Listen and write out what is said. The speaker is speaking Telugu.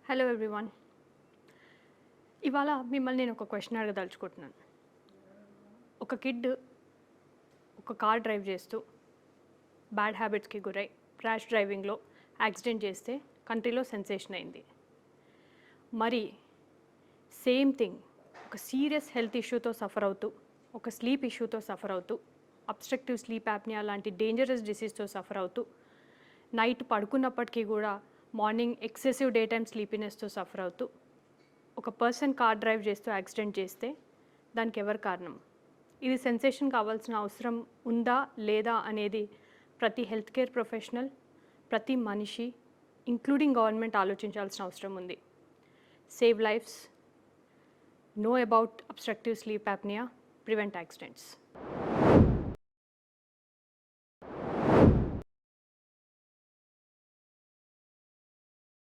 Hello everyone. ఇవాళ మిమ్మల్ని నేను ఒక క్వశ్చన్ అడగదలుచుకుంటున్నాను. ఒక కిడ్ ఒక కార్ డ్రైవ్ చేస్తూ బ్యాడ్ హ్యాబిట్స్కి గురై ర్యాష్ డ్రైవింగ్లో యాక్సిడెంట్ చేస్తే కంట్రీలో సెన్సేషన్ అయింది. మరి సేమ్ థింగ్ ఒక సీరియస్ హెల్త్ ఇష్యూతో సఫర్ అవుతూ, ఒక స్లీప్ ఇష్యూతో సఫర్ అవుతూ, అబ్స్ట్రక్టివ్ స్లీప్ యాప్నియా లాంటి డేంజరస్ డిసీజ్తో సఫర్ అవుతూ, నైట్ పడుకున్నప్పటికీ కూడా మార్నింగ్ ఎక్సెసివ్ డే టైమ్ స్లీపీనెస్తో సఫర్ అవుతూ ఒక పర్సన్ కార్ డ్రైవ్ చేస్తూ యాక్సిడెంట్ చేస్తే దానికి ఎవరు కారణం? ఇది సెన్సేషన్ కావాల్సిన అవసరం ఉందా లేదా అనేది ప్రతి హెల్త్ కేర్ ప్రొఫెషనల్, ప్రతి మనిషి ఇంక్లూడింగ్ గవర్నమెంట్ ఆలోచించాల్సిన అవసరం ఉంది. Save lives, know about obstructive sleep apnea, prevent accidents.